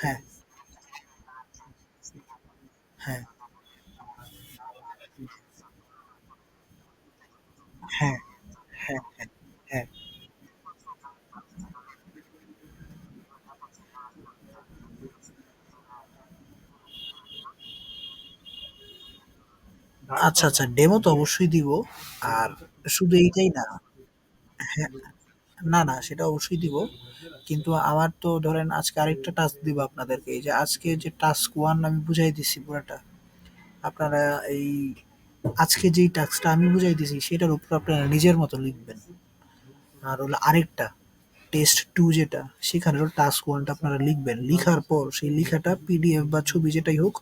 হ্যাঁ, হ্যাঁ, হ্যাঁ, হ্যাঁ, হ্যাঁ, হ্যাঁ। আচ্ছা, আচ্ছা, ডেমো তো অবশ্যই দিব। আর শুধু এইটাই না। হ্যাঁ, না, না, সেটা অবশ্যই দিব। কিন্তু আমার তো ধরেন আজকে আরেকটা টাস্ক দিব আপনাদেরকে। এই যে আজকে যে টাস্ক 1 আমি বুঝাই দিচ্ছি পুরাটা। আপনারা এই আজকে যেই টাস্কটা আমি বুঝাই দিছি সেটার উপর আপনারা নিজের মতো লিখবেন। আর হলো আরেকটা টেস্ট 2 যেটা, সেখানেরও টাস্ক 1 টা আপনারা লিখবেন। লিখার পর সেই লিখাটা পিডিএফ বা ছবি যেটাই হোক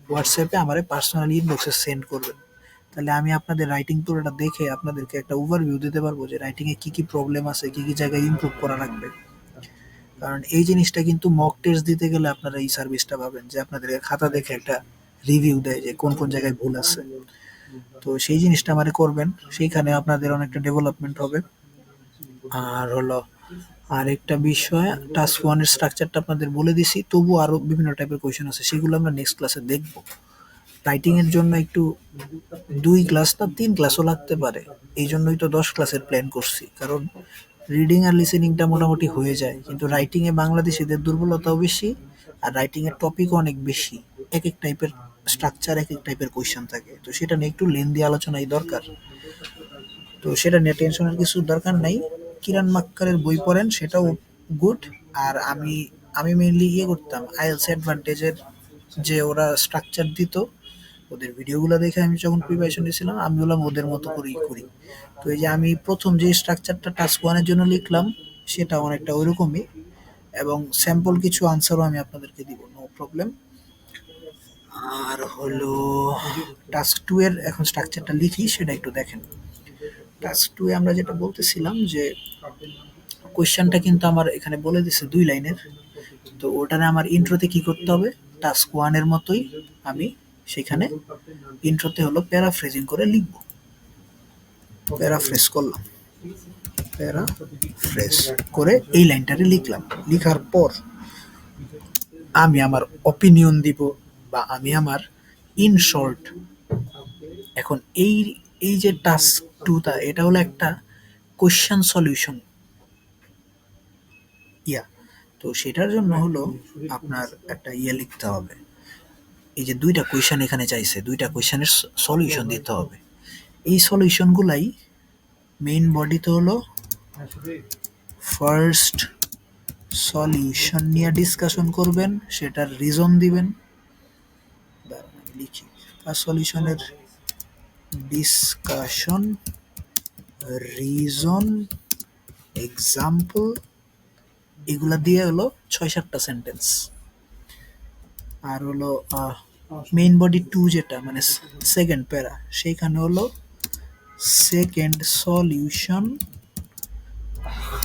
হোয়াটসঅ্যাপে আমারে পার্সোনালি ইনবক্সে সেন্ড করবেন। তাহলে আমি আপনাদের রাইটিং পুরোটা দেখে আপনাদেরকে একটা ওভারভিউ দিতে পারবো যে রাইটিং এ কি কি প্রবলেম আছে, কি কি জায়গায় ইমপ্রুভ করা লাগবে। কারণ এই জিনিসটা কিন্তু মক টেস্ট দিতে গেলে আপনারা এই সার্ভিসটা পাবেন যে আপনাদের খাতা দেখে একটা রিভিউ দেয় যে কোন কোন জায়গায় ভুল আছে। তো সেই জিনিসটা আমারে করবেন। সেইখানে আপনাদের অনেকটা ডেভেলপমেন্ট হবে। আর হলো আরেকটা বিষয়, টাস্ক 1 এর স্ট্রাকচারটা আপনাদের বলে দিছি। তবুও আরো বিভিন্ন টাইপের কোয়েশ্চেন আছে। সেগুলো আমরা নেক্সট ক্লাসে দেখব। রাইটিং এর জন্য একটু 2 ক্লাস না 3 ক্লাসও লাগতে পারে। এইজন্যই তো 10 ক্লাসের প্ল্যান করছি। কারণ রিডিং আর লিসেনিংটা মোটামুটি হয়ে যায়। কিন্তু রাইটিং এ বাংলাদেশীদের দুর্বলতাও বেশি। আর রাইটিং এর টপিকও অনেক বেশি। একেক টাইপের স্ট্রাকচার, একেক টাইপের কোয়েশ্চেন থাকে। তো সেটা নিয়ে একটু লেন্দি আলোচনাই দরকার। তো সেটা নিয়ে টেনশনের কিছু দরকার নাই। কিরান মাক্কারের বই পড়েন, সেটাও গুড। আর আমি মেইনলি ইয়ে করতাম আইএলস অ্যাডভান্টেজের, যে ওরা স্ট্রাকচার দিত, ওদের ভিডিওগুলো দেখে আমি যখন প্রিপারেশন নিয়েছিলাম আমি বললাম ওদের মতো করেই করি। তো এই যে আমি প্রথম যে স্ট্রাকচারটা টাস্ক ওয়ানের জন্য লিখলাম সেটা অনেকটা ওইরকমই। এবং স্যাম্পল কিছু আনসারও আমি আপনাদেরকে দিব, নো প্রবলেম। আর হলো টাস্ক টু এর এখন স্ট্রাকচারটা লিখি, সেটা একটু দেখেন। টাস্ক টু এ আমরা যেটা বলতেছিলাম যে কোয়েশ্চেনটা কিন্তু আমার এখানে বলে দিছে 2 লাইনের। তো ওটারে আমার ইন্ট্রোতে কি করতে হবে, টাস্ক ওয়ান এর মতোই আমি সেখানে ইন্ট্রোতে হলো প্যারাফ্রেজিং করে লিখব। প্যারাফ্রেজ করলাম, প্যারাফ্রেজ করে এই লাইনটারে লিখলাম। লিখার পর আমি আমার অপিনিয়ন দিব, বা আমি আমার ইন শর্ট। এখন এই এই যে টাস্ক টুটা, এটা হলো একটা কোশ্চেন সলিউশন ইয়া। তো সেটার জন্য হলো আপনার একটা ইয়ে লিখতে হবে। এই যে 2টা কোয়েশ্চেন এখানে চাইছে, 2টা কোয়েশ্চেনের সলিউশন দিতে হবে। এই সলিউশনগুলাই মেইন বডিতে হলো ফার্স্ট সলিউশন নিয়ে ডিসকাশন করবেন, সেটার রিজন দিবেন। দাঁড়ান আমি লিখি। ফার্স্ট সলিউশনের ডিসকাশন, রিজন, এক্সাম্পল, এগুলা দিয়ে হলো 6-7টা সেন্টেন্স। আর হলো মেইন বডি টু যেটা মানে সেকেন্ড প্যারা, সেইখানে হলো সেকেন্ড সলিউশন,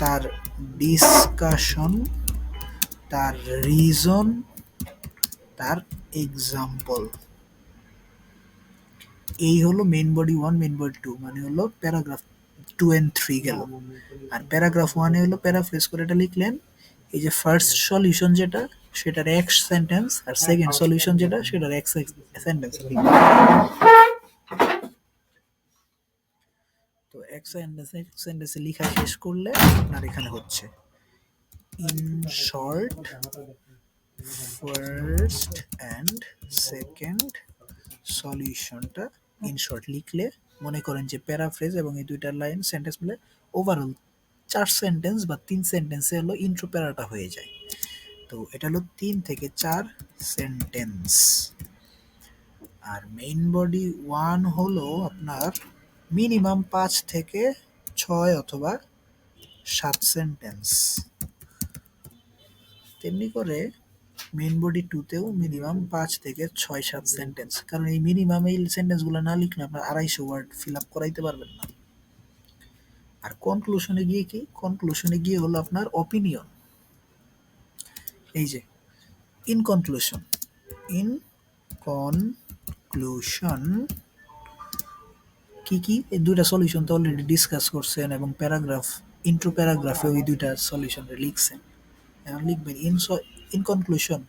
তার ডিসকাশন, তার রিজন, তার এক্সাম্পল। এই হলো main body one, main body two, মানে হলো প্যারাগ্রাফ 2 and 3 গেল। আর প্যারাগ্রাফ ওয়ানে হলো প্যারাফ্রেজ করে এটা লিখলেন। এই যে ফার্স্ট সলিউশন যেটা, সেটার এক সেন্টেন্স, আর সেকেন্ড সলিউশন যেটা সেটার এক সেন্টেন্স লিখবেন। তো এক সেন্টেন্সে লেখা শেষ করলে আপনার এখানে হচ্ছে in short first and second সলিউশনটা ইন শর্ট লিখলে, মনে করেন যে প্যারাফ্রেজ এবং এই 2টা লাইন সেন্টেন্স মিলে ওভারঅল 4 সেন্টেন্স বা 3 সেন্টেন্সে হলো ইন্ট্রো প্যারাটা হয়ে যায়। তো এটা হলো 3 থেকে 4 সেন্টেন্স। আর মেইন বডি ওয়ান হলো আপনার মিনিমাম 5 থেকে 6 অথবা 7 সেন্টেন্স। তেমনি করে মেইন বডি টুতেও মিনিমাম 5 থেকে 6-7 সেন্টেন্স। কারণ এই মিনিমাম এই সেন্টেন্সগুলো না লিখলে আপনার 250 ওয়ার্ড ফিল আপ করাইতে পারবেন না। আর কনক্লুশনে গিয়ে কি, কনক্লুশনে গিয়ে হলো আপনার অপিনিয়ন। এই যে ইন কনক্লুশন, ইন কনক্লুশন কি কি, এই 2টা সলিউশন তো অলরেডি ডিসকাস করছেন এবং প্যারাগ্রাফ, ইন্ট্রো প্যারাগ্রাফে ওই 2টা সলিউশন লিখছেন। এখন লিখবেন in conclusion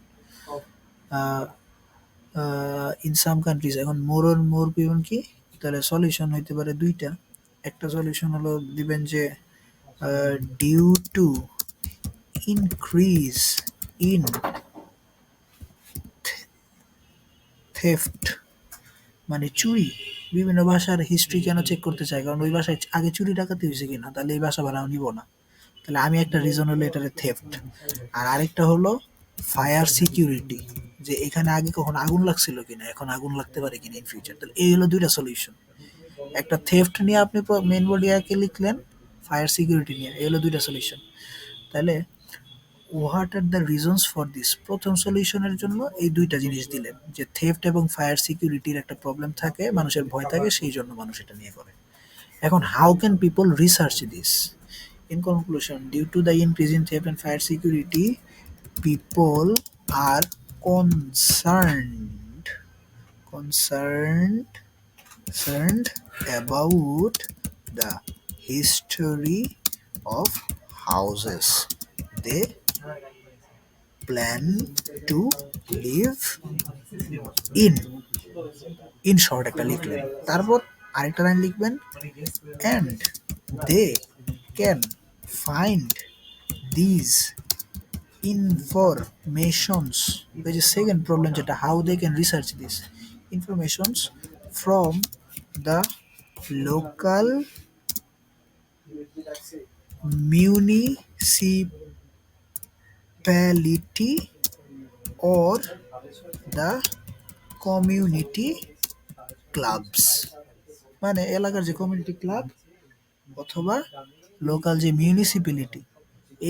in some countries. এখন মোর অর মোর পিপল কি, তাহলে সলিউশন হইতে পারে দুইটা। একটা সলিউশন হলো দিবেন যে due to increase in theft, মানে চুরি। বিভিন্ন ভাষার হিস্ট্রি কেন চেক করতে চাই, কারণ ওই ভাষায় আগে চুরি ডাকাতি হয়েছে কিনা, তাহলে এই ভাষা ভাড়া নিব না। তাহলে আমি একটা রিজন হলো এটারে থেফট। আর আরেকটা হলো ফায়ার সিকিউরিটি, যে এখানে আগে কখনো আগুন লাগছিল কিনা, এখন আগুন লাগতে পারে কিনা ইন ফিউচার। তাহলে এই হলো দুইটা সলিউশন। একটা থেফট নিয়ে আপনি মেন বডি আগে লিখলেন, ফায়ার সিকিউরিটি নিয়ে, এই হলো দুইটা সলিউশন। তাহলে what are the reasons for this, প্রথম সলিউশনের জন্য এই দুইটা জিনিস দিলেন, যে থেফট এবং ফায়ার সিকিউরিটির একটা প্রবলেম থাকে, মানুষের ভয় থাকে, সেই জন্য মানুষ এটা নিয়ে করে। এখন how can people research this? In conclusion, due to the increase in theft and fire security, people are concerned concerned concerned about the history of houses they plan to live in. In short একটা লিখলেন, তারপর আরেকটা line লিখবেন, and they can find these informations, which is second problem যেটা, how they can research this informations from the local municipality or the community clubs, মানে এলাকার যে community club অথবা লোকাল যে মিউনিসিপ্যালিটি,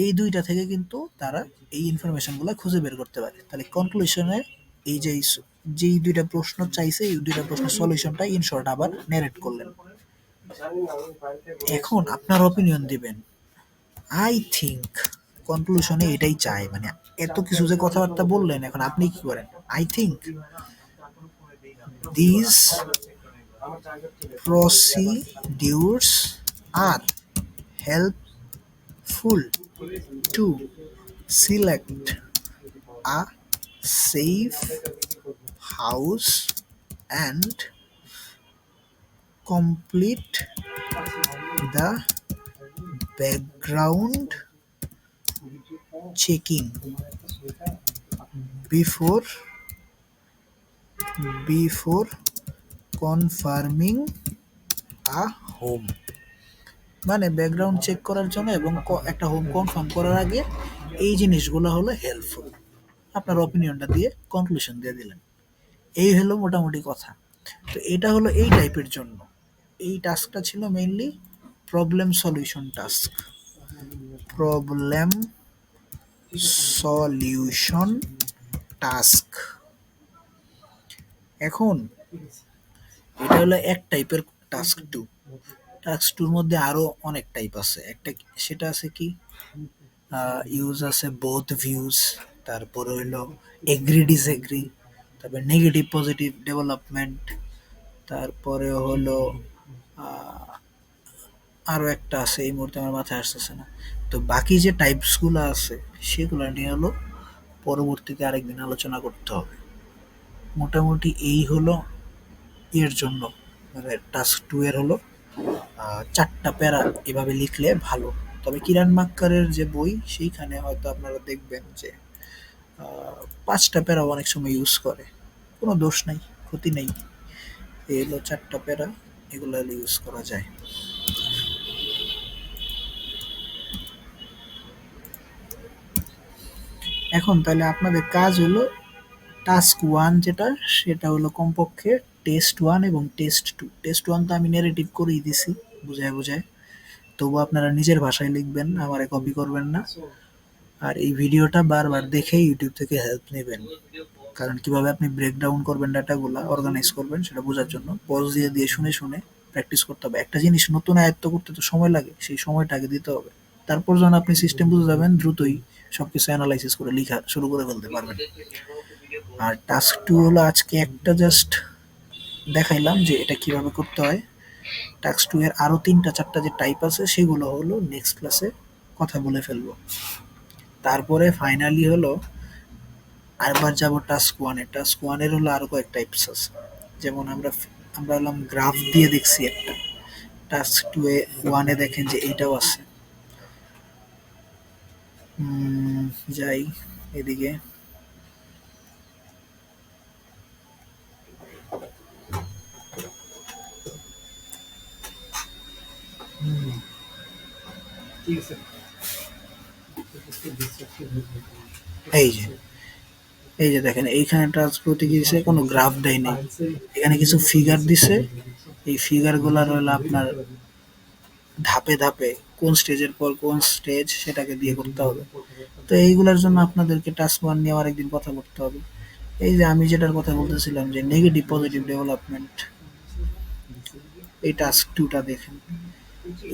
এই দুইটা থেকে কিন্তু তারা এই ইনফরমেশনগুলো খুঁজে বের করতে পারে। তাহলে কনক্লুশনে এই যে যেই দুইটা প্রশ্ন চাইছে, এই দুইটা প্রশ্নের সলিউশনটা ইন শর্ট আবার নেরেট করলেন। এখন আপনার অপিনিয়ন দিবেন। আই থিঙ্ক কনক্লুশনে এটাই চাই, মানে এত কিছু যে কথাবার্তা বললেন, এখন আপনি কি করেন? I think this procedures are helpful to select a safe house and complete the background checking before before confirming a home, মানে ব্যাকগ্রাউন্ড চেক করার জন্য এবং একটা হোম কনফার্ম করার আগে এই জিনিসগুলো হলো হেল্পফুল। আপনার অপিনিয়নটা দিয়ে কনক্লুশন দিয়ে দিলেন। এই হলো মোটামুটি কথা। তো এটা হলো এই টাইপের জন্য, এই টাস্কটা ছিল mainly problem solution task. Problem solution task. এখন এটা হলো এক টাইপের টাস্ক টু। টাস্ক টুর মধ্যে আরো অনেক টাইপ আছে। একটা সেটা আছে কি, ইউজ আছে বোথ ভিউজ, তারপরে হইলো এগ্রি ডিসএগ্রি, তারপরে নেগেটিভ পজিটিভ ডেভেলপমেন্ট, তারপরে হলো আরো একটা আছে, এই মুহূর্তে আমার মাথায় আসতেছে না। তো বাকি যে টাইপসগুলো আছে সেগুলো নিয়ে হলো পরবর্তীতে আরেকদিন আলোচনা করতে হবে। মোটামুটি এই হলো এর জন্য, মানে টাস্ক টু এর হলো চারটা প্যারা এভাবে লিখলে ভালো। তবে কিরান মাক্কারের যে বই, সেইখানে হয়তো আপনারা দেখবেন যে পাঁচটা প্যারাও অনেক সময় ইউজ করে, কোনো দোষ নাই, ক্ষতি নেই। এই হলো চারটা প্যারা, এগুলো হলে ইউজ করা যায়। এখন তাহলে আপনাদের কাজ হলো টাস্ক ওয়ান যেটা, সেটা হলো কমপক্ষে টেস্ট ওয়ান এবং টেস্ট টু। টেস্ট ওয়ান তো আমি নেরেটিভ করেই দিছি বুঝায় বুঝায়, তবু আপনারা নিজের ভাষায় লিখবেন, আমারে কপি করবেন না। আর এই ভিডিওটা বারবার দেখে ইউটিউব থেকে হেল্প নেবেন, কারণ কিভাবে আপনি ব্রেকডাউন করবেন ডাটাগুলো, অর্গানাইজ করবেন সেটা বোঝার জন্য পজ দিয়ে দিয়ে শুনে শুনে প্র্যাকটিস করতে হবে। একটা জিনিস নতুন আয়ত্ত করতে তো সময় লাগে, সেই সময়টা আগে দিতে হবে। তারপর যখন আপনি সিস্টেম বুঝে যাবেন, দ্রুতই সবকিছু অ্যানালাইসিস করে লেখা শুরু করে ফেলতে পারবেন। আর টাস্ক টু হলো আজকে একটা জাস্ট দেখাইলাম যে এটা কিভাবে করতে হয়। টাস্ক টু এর আরো তিনটা চারটা যে টাইপ আছে সেগুলো হলো নেক্সট ক্লাসে কথা বলে ফেলবো। তারপরে ফাইনালি হলো আরেকবার যাবো টাস্ক ওয়ানে। টাস্ক ওয়ানের হলো আরো কয়েক টাইপস আছে। যেমন আমরা হলাম গ্রাফ দিয়ে দেখছি একটা। টাস্ক টু এ ওয়ানে দেখেন যে এইটাও আছে। উম, যাই এদিকে। এই যে এই যে দেখেন এইখানে ট্রান্সপোর্টে কি দিছে, কোনো গ্রাফ দেয় নাই, এখানে কিছু ফিগার দিছে। এই ফিগার গুলার হলো আপনার ধাপে ধাপে কোন স্টেজের পর কোন স্টেজ সেটাকে দিয়ে করতে হবে। তো এইগুলোর জন্য আপনাদেরকে টাস্ক ওয়ান নিয়ে আরেকদিন কথা বলতে হবে। এই যে আমি যেটার কথা বলতেছিলাম যে নেগেটিভ পজিটিভ ডেভেলপমেন্ট, এই টাস্ক টুটা দেখেন।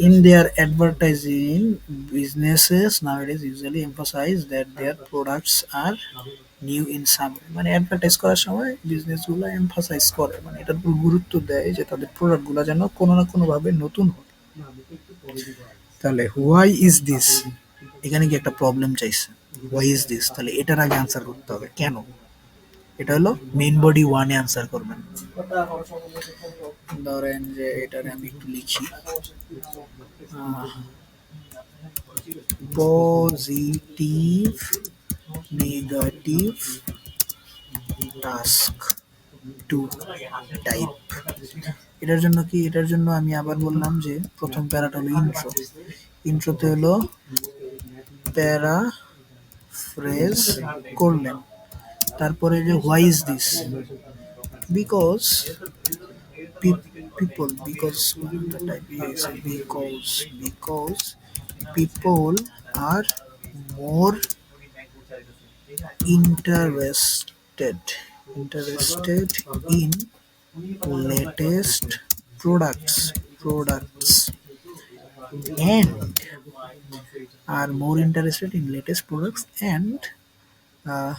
In their advertising, businesses nowadays usually emphasize that their products are new in some way. মানে অ্যাডভার্টাইজ করার সময় বিজনেস গুলো এমফাসাইজ করে, মানে এটার উপর গুরুত্ব দেয় যে তাদের প্রোডাক্ট গুলো যেন কোনো না কোনো ভাবে নতুন হয়। তাহলে হোয়াই ইজ দিস, এখানে কি একটা প্রবলেম চাইছে, হোয়াই ইজ দিস, তাহলে এটার আগে আনসার করতে হবে কেন। এটা হলো মেইন বডি ওয়ানে আনসার করবেন। ধরেন যে এটারে আমি একটু লিখি, positive negative task to type. এটার জন্য কি, এটার জন্য আমি আবার বললাম যে প্রথম প্যারাটা হলো ইন্ট্রো। ইন্ট্রোতে হলো প্যারা ফ্রেজ করলেন, তারপরে যে why is this, because people, because the type is because people are more interested interested in latest products and are more interested in latest products and uh,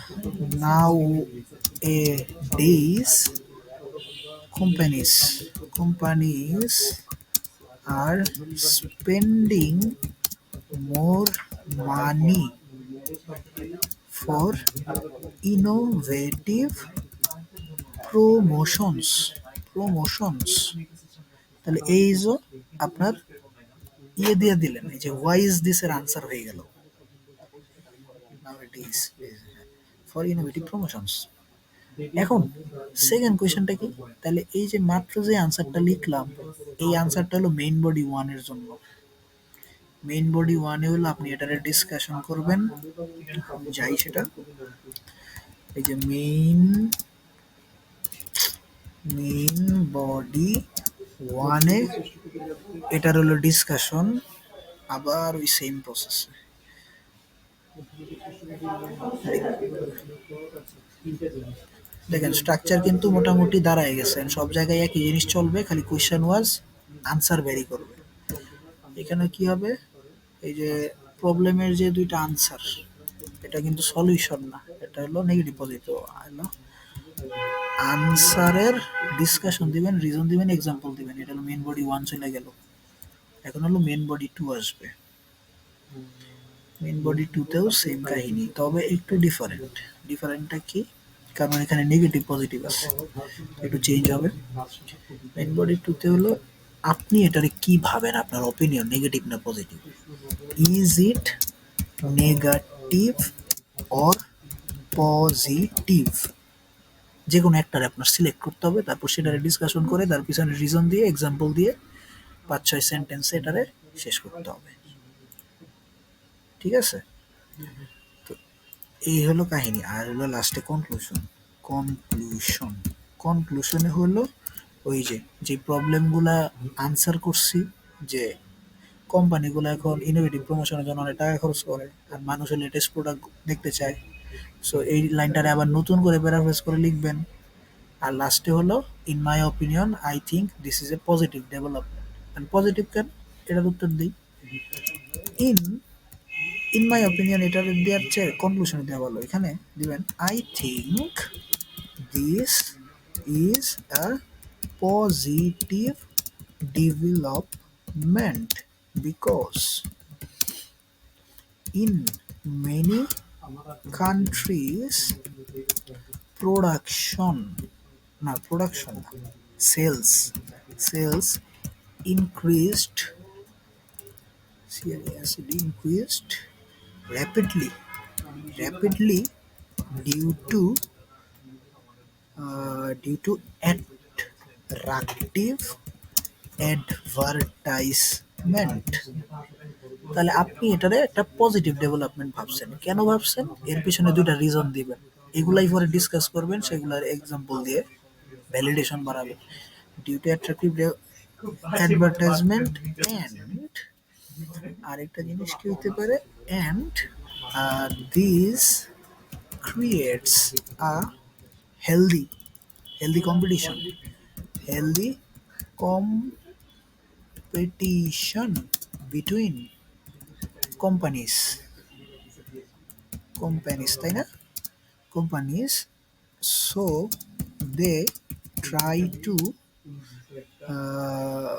nowadays companies are spending more money for innovative promotions। তাহলে এই যে আপনার ইয়ে দিয়ে দিলেন, এই যে why is this এর আনসার হয়ে গেল nowadays for innovative promotions। এখন সেকেন্ড কোয়েশ্চেনটা কি, তাহলে এই যে মাত্র যে আনসারটা লিখলাম, এই আনসারটা হলো মেইন বডি ওয়ান এর জন্য। মেইন বডি ওয়ানে হলো আপনি এটারে ডিসকাশন করবেন। যাই সেটা, এই যে মেইন বডি ওয়ানে এটার হলো ডিসকাশন, আবার ওই সেম প্রসেস। দেখেন স্ট্রাকচার কিন্তু মোটামুটি দাঁড়ায় গেছে, সব জায়গায় একই জিনিস চলবে, খালি কোয়েশ্চেন ওয়াজ আনসার ভ্যারি করবে। এখানে কি হবে, এই যে প্রবলেমের যে দুইটা আনসার, এটা কিন্তু সলিউশন না, এটা হলো নেগেটিভ পজিটিভ হলো। আনসারের ডিসকাশন দিবেন, রিজন দিবেন, এক্সাম্পল দিবেন। এটা হলো মেইন বডি ওয়ান চলে গেল। এখন হলো মেইন বডি টু আসবে। মেইন বডি টু তেও সেম কাহিনী, তবে একটু ডিফারেন্ট। ডিফারেন্টটা কি, কারণ এখানে নেগেটিভ পজিটিভ আছে, একটু চেঞ্জ হবে। মেইন বডি টু তে হলো আপনি এটারে কি ভাবেন, আপনার অপিনিয়ন নেগেটিভ না positive. Is it negative or positive, যে কোনো একটারে আপনার সিলেক্ট করতে হবে, তারপর সেটারে ডিসকাশন করে তার পিছনে রিজন দিয়ে এক্সাম্পল দিয়ে 5-6 সেন্টেন্সে এটারে শেষ করতে হবে। ঠিক আছে, তো এই হলো কাহিনী। আর হলো লাস্টে কনক্লুশন। কনক্লুশনে হলো ওই যে যে প্রবলেমগুলা আনসার করছি, যে কোম্পানিগুলো এখন ইনোভেটিভ প্রমোশনের জন্য অনেক টাকা খরচ করে আর মানুষের লেটেস্ট প্রোডাক্ট দেখতে চায়। সো এই লাইনটারে আবার নতুন করে প্যারাফ্রেজ করে লিখবেন। আর লাস্টে হলো in my opinion I think this is a positive development. Positive কেন, এটার উত্তর দিই। ইন ইন মাই অপিনিয়ন এটা দেওয়ার চেয়ে কনক্লুশনে দেওয়া ভালো। এখানে দিবেন I think this is a positive development because in many countries production, না production না, sales increased, increased rapidly, rapidly due to attractive advertisement. তাহলে আপনি এটারে একটা পজিটিভ ডেভেলপমেন্ট ভাবছেন। কেন ভাবছেন? এর পিছনে ২ টা রিজন দিবেন। এগুলাই পরে ডিসকাস করবেন, সেগুলার এক্সাম্পল দিয়ে ভ্যালিডেশন বাড়াবেন। Due to attractive advertisement and আরেকটা জিনিস কি হতে পারে? And this creates a healthy competition, healthy competition between companies, তাই না? companies, so they try to uh,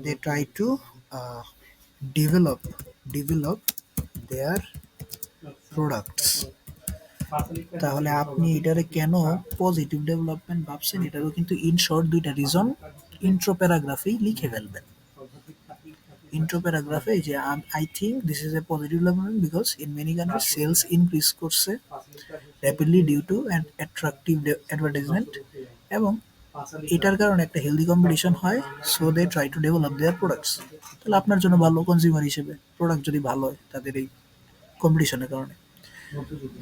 they try to uh, develop develop their products. তাহলে আপনি এটারে কেন পজিটিভ ডেভেলপমেন্ট ভাবছেন, এটারও কিন্তু ইন শর্ট ২ টা রিজন ইন্ট্রো প্যারাগ্রাফেই লিখে ফেলবেন। ইন্ট্রো প্যারাগ্রাফে যে I think this is a positive development because in many country sales increase করছে rapidly due to an attractive advertisement, এবং এটার কারণে একটা হেলদি কম্পিটিশন হয়, so they try to develop their products. তাহলে আপনার জন্য ভালো কনজিউমার হিসেবে প্রোডাক্ট যদি ভালো হয় তাদের এই কম্পিটিশনের কারণে,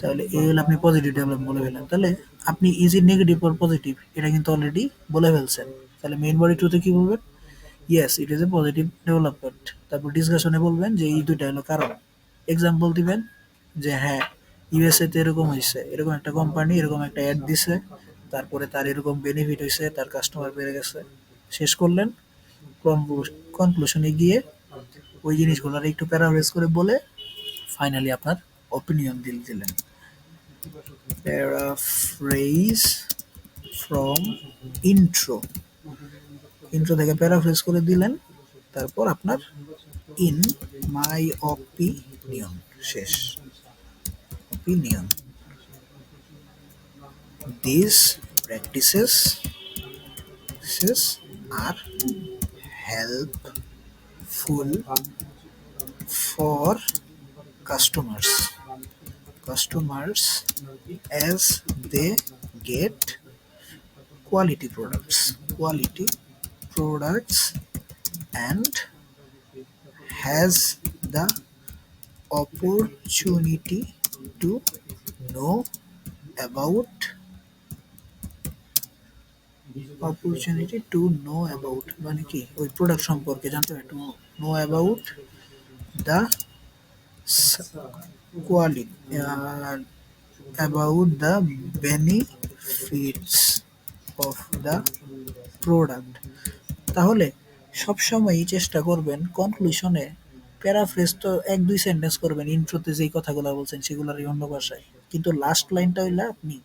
তাহলে এই হলো আপনি পজিটিভ ডেভেলপ বলে ফেলেন। তাহলে আপনি ইজি নেগেটিভ আর পজিটিভ এটা কিন্তু অলরেডি বলে ফেলছেন। তাহলে মেইন বডি টুতে কি বলবেন? Yes it is a positive development. তারপর ডিসকাশনে বলবেন যে এই ২ টা হলো কারণ। এক্সাম্পল দিবেন যে হ্যাঁ, ইউএসএ তে এরকম হইছে, এরকম একটা কোম্পানি এরকম একটা অ্যাড দিছে, তারপরে তার এরকম বেনিফিট হইছে, তার কাস্টমার বেড়ে গেছে। শেষ করলেন, কনক্লুশনে গিয়ে ওই জিনিসগুলোর একটু প্যারাফ্রেজ করে বলে ফাইনালি আপনার অপিনিয়ন দিলেন। প্যারাফ্রেজ ফ্রম ইন্ট্রো, ইন্ট্রো থেকে প্যারাফ্রেজ করে দিলেন, তারপর আপনার ইন মাই অপিনিয়ন শেষ। Opinion, these practices are helpful for customers as they get quality products and has the opportunity to know about মানে কি ওই প্রোডাক্ট সম্পর্কে জানতে হবে, to know about the quality, about the benefits of the product। তাহলে সবসময়ই চেষ্টা করবেন কনক্লুশনে প্যারাফ্রেজ তো ১-২ সেন্টেন্স করবেন, ইন্ট্রোতে যেই কথাগুলো বলছেন সেগুলোরই অন্য ভাষায়, কিন্তু লাস্ট লাইনটা হইলে আপনি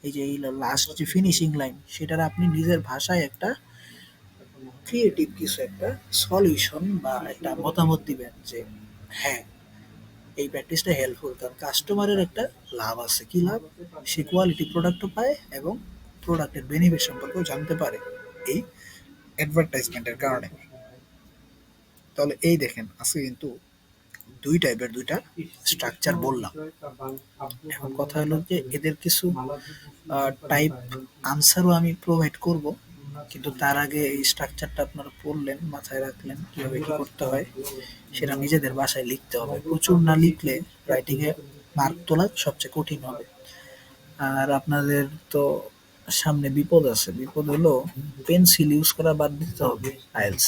এই যে লাস্ট যে ফিনিশিং লাইন সেটার আপনি নিজের ভাষায় একটা ক্রিয়েটিভ কিছু একটা সলিউশন বা একটা মতামত দিবেন যে হ্যাঁ, এই প্র্যাকটিসটা হেল্পফুল কারণ কাস্টমারের একটা লাভ আছে। কি লাভ? সে কোয়ালিটি প্রোডাক্টও পায় এবং প্রোডাক্টের বেনিফিট সম্পর্কেও জানতে পারে এই অ্যাডভার্টাইজমেন্টের কারণে। তাহলে এই দেখেন আজকে কিন্তু ২ টাইপের ২ টা স্ট্রাকচার বললাম। এখন কথা হলো যে এদের কিছু টাইপ আনসারও আমি প্রোভাইড করব, কিন্তু তার আগে এই স্ট্রাকচারটা আপনারা পড়লেন, মাথায় রাখলেন কিভাবে কি করতে হয়, সেটা নিজেদের বাসায় লিখতে হবে। প্রচুর না লিখলে রাইটিংয়ে মার্ক তোলা সবচেয়ে কঠিন হবে। আর আপনাদের তো সামনে বিপদ আছে, বিপদ হলো পেন্সিল ইউজ করা বাদ দিতে হবে আইএলস,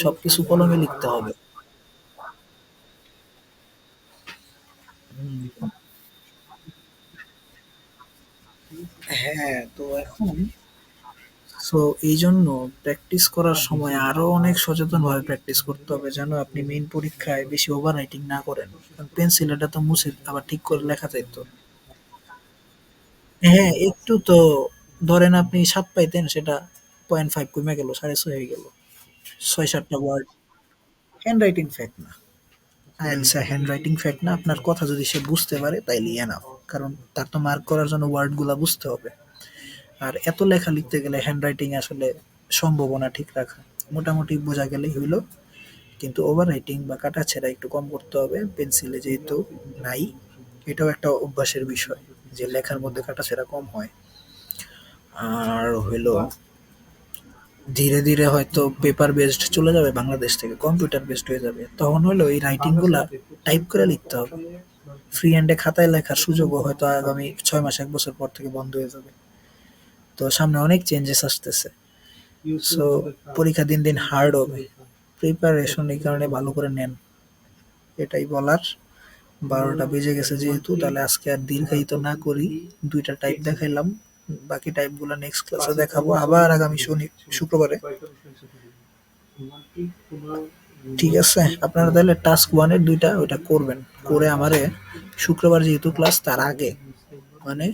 সবকিছু কলমে লিখতে হবে। হ্যাঁ, তো এখন সো এই জন্য প্র্যাকটিস করার সময় আরো অনেক সচেতনভাবে প্র্যাকটিস করতে হবে যেন আপনি মেইন পরীক্ষায় বেশি ওভার রাইটিং না করেন। পেন্সিল এটা তো মুছে আবার ঠিক করে লেখা যাইতো। হ্যাঁ, একটু তো ধরেন আপনি ৭ পাইতেন সেটা 0.5 কমে গেল, ৬.৫ হয়ে গেল। ৬-৭টা ওয়ার্ড। হ্যান্ড রাইটিং ফেক না। আইএলটিএস হ্যান্ড রাইটিং ফ্যাক্ট না, আপনার কথা যদি সে বুঝতে পারে তাইলে এনাফ। কারণ তার তো মার্ক করার জন্য ওয়ার্ডগুলা বুঝতে হবে। আর এত লেখা লিখতে গেলে হ্যান্ড রাইটিং আসলে সম্ভাবনা ঠিক রাখা মোটামুটি বোঝা গেলেই হইল। কিন্তু ওভার রাইটিং বা কাটাছেঁড়া একটু কম করতে হবে, পেন্সিলে যেহেতু নাই। এটাও একটা অভ্যাসের বিষয় যে লেখার মধ্যে কাটাছেঁড়া কম হয়। আর হইলো ধীরে ধীরে হয়তো পেপার বেসড চলে যাবে, বাংলাদেশ থেকে কম্পিউটার বেসড হয়ে যাবে, তখন হলো এই রাইটিং গুলা টাইপ করে লিখতে হবে। ফ্রি হ্যান্ডে খাতায় লেখার সুযোগও হয়তো আগামী 6 মাস 1 বছর পর থেকে বন্ধ হয়ে যাবে। তো সামনে অনেক চেঞ্জেস আসতেছে। সো পরীক্ষা দিন দিন হার্ড হবে, প্রিপারেশন এই কারণে ভালো করে নেন, এটাই বলার। 12টা বেজে গেছে যেহেতু, তাহলে আজকে আর দীর্ঘায়িত না করি। 2টা টাইপ দেখাইলাম, বাকি টাইপগুলো নেক্সট ক্লাসে দেখাবো আবার আগামী শুক্রবারে। ঠিক আছে, আপনারা তাহলে টাস্ক 1-এর 2টা ওইটা করবেন, করে আমারে শুক্রবার যেহেতু ক্লাস তার আগে, মানে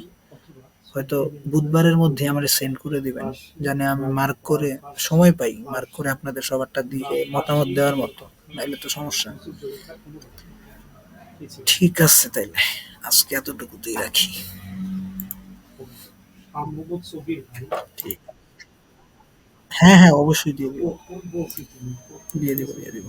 হয়তো বুধবারের মধ্যে আমারে সেন্ড করে দিবেন, জানে আমি মার্ক করে সময় পাই, মার্ক করে আপনাদের সবারটা দিয়ে মতামত দেওয়ার মতো, নাইলে তো সমস্যা। ঠিক আছে তাইলে আজকে এতটুকুতেই রাখি। ঠিক, হ্যাঁ হ্যাঁ অবশ্যই দিয়ে দিব, দিয়ে দিব, দিয়ে দিব।